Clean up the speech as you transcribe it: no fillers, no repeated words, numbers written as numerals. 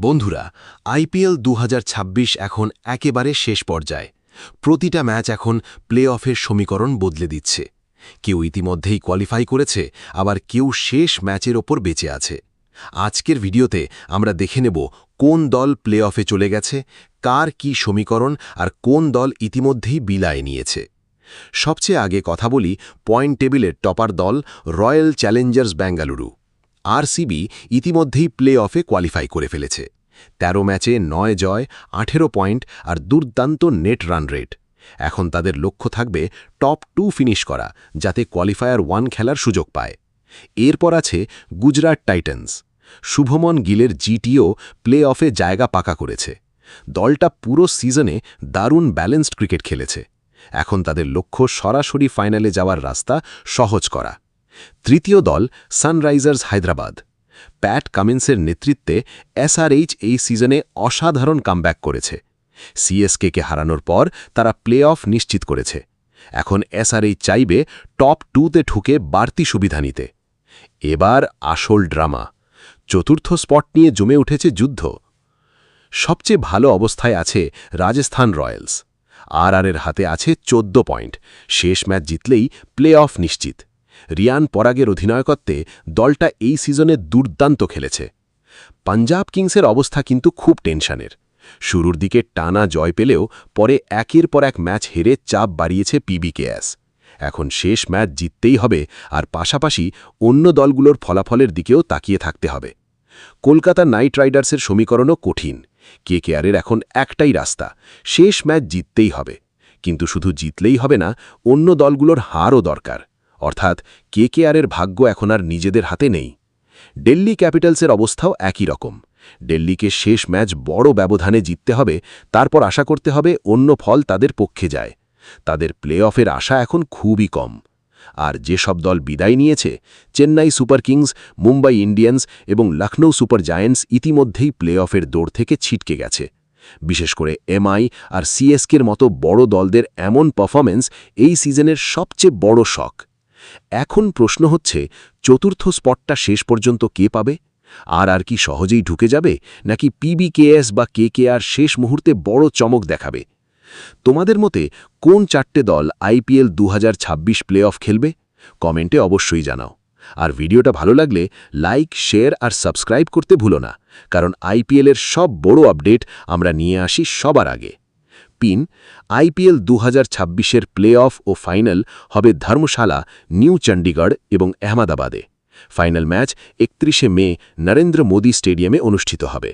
বন্ধুরা, আইপিএল ২০২৬ এখন একেবারে শেষ পর্যায়ে। প্রতিটা ম্যাচ এখন প্লে অফের সমীকরণ বদলে দিচ্ছে। কেউ ইতিমধ্যেই কোয়ালিফাই করেছে, আবার কেউ শেষ ম্যাচের ওপর বেঁচে আছে। আজকের ভিডিওতে আমরা দেখে নেব কোন দল প্লে অফে চলে গেছে, কার কি সমীকরণ আর কোন দল ইতিমধ্যেই বিদায় নিয়েছে। সবচেয়ে আগে কথা বলি পয়েন্ট টেবিলের টপার দল রয়্যাল চ্যালেঞ্জার্স বেঙ্গালুরু। আরসিবি ইতিমধ্যেই প্লে অফে কোয়ালিফাই করে ফেলেছে। ১৩ ম্যাচে ৯ জয়, ১৮ পয়েন্ট আর দুর্দান্ত নেট রান রেট। এখন তাদের লক্ষ্য থাকবে টপ 2 ফিনিশ করা, যাতে কোয়ালিফায়ার 1 খেলার সুযোগ পায়। এরপর আছে গুজরাট টাইটান্স। শুভমন গিলের জিটিও প্লে অফে জায়গা পাকা করেছে। দলটা পুরো সিজনে দারুণ ব্যালেন্সড ক্রিকেট খেলেছে। এখন তাদের লক্ষ্য সরাসরি ফাইনালে যাওয়ার রাস্তা সহজ করা। তৃতীয় দল সানরাইজার্স হায়দ্রাবাদ। প্যাট কামিন্সের নেতৃত্বে এসআরএইচ এই সিজনে অসাধারণ কামব্যাক করেছে। সিএসকেকে হারানোর পর তারা প্লে অফ নিশ্চিত করেছে। এখন এসআরএইচ চাইবে টপ 2তে ঢুকে বাড়তি সুবিধা নিতে। এবার আসল ড্রামা। চতুর্থ স্পট নিয়ে জমে উঠেছে যুদ্ধ। সবচেয়ে ভালো অবস্থায় আছে রাজস্থান রয়্যালস। আরআরের হাতে আছে 14 পয়েন্ট। শেষ ম্যাচ জিতলেই প্লে অফ নিশ্চিত। রিয়ান পরাগের অধিনায়কত্বে দলটা এই সিজনে দুর্দান্ত খেলেছে। পাঞ্জাব কিংসের অবস্থা কিন্তু খুব টেনশনের। শুরুর দিকে টানা জয় পেলেও পরে একের পর এক ম্যাচ হেরে চাপ বাড়িয়েছে পিবিকেএস। এখন শেষ ম্যাচ জিততেই হবে, আর পাশাপাশি অন্য দলগুলোর ফলাফলের দিকেও তাকিয়ে থাকতে হবে। কলকাতা নাইট রাইডার্সের সমীকরণও কঠিন। কেকেআরের এখন একটাই রাস্তা, শেষ ম্যাচ জিততেই হবে। কিন্তু শুধু জিতলেই হবে না, অন্য দলগুলোর হারও দরকার। অর্থাৎ কেকেআরের ভাগ্য এখন আর নিজেদের হাতে নেই। দিল্লি ক্যাপিটালসের অবস্থাও একই রকম। দিল্লিকে শেষ ম্যাচ বড় ব্যবধানে জিততে হবে, তারপর আশা করতে হবে অন্য ফল তাদের পক্ষে যায়। তাদের প্লে অফের আশা এখন খুবই কম। আর যেসব দল বিদায় নিয়েছে, Chennai Super Kings, Mumbai Indians এবং লখনৌ সুপার জায়ান্টস ইতিমধ্যেই প্লে অফের দৌড় থেকে ছিটকে গেছে। বিশেষ করে এমআই আর সিএসকের মতো বড় দলদের এমন পারফরম্যান্স এই সিজনের সবচেয়ে বড় শক। এখন প্রশ্ন হচ্ছে, চতুর্থ স্পটটা শেষ পর্যন্ত কে পাবে? আর কি সহজেই ঢুকে যাবে, নাকি পিবিকেএস বা কেকেআর শেষ মুহূর্তে বড় চমক দেখাবে? তোমাদের মতে কোন 4টে দল আইপিএল ২০২৬ প্লে অফ খেলবে? কমেন্টে অবশ্যই জানাও। আর ভিডিওটা ভালো লাগলে লাইক, শেয়ার আর সাবস্ক্রাইব করতে ভুলো না, কারণ আইপিএলের সব বড় আপডেট আমরা নিয়ে আসি সবার আগে। Pin IPL ২০২৬-এর play of O final হবে ধর্মশালা, নিউ চণ্ডীগড় এবং আহমেদাবাদে। ফাইনাল ম্যাচ ৩১ মে নরেন্দ্র মোদী স্টেডিয়ামে অনুষ্ঠিত হবে।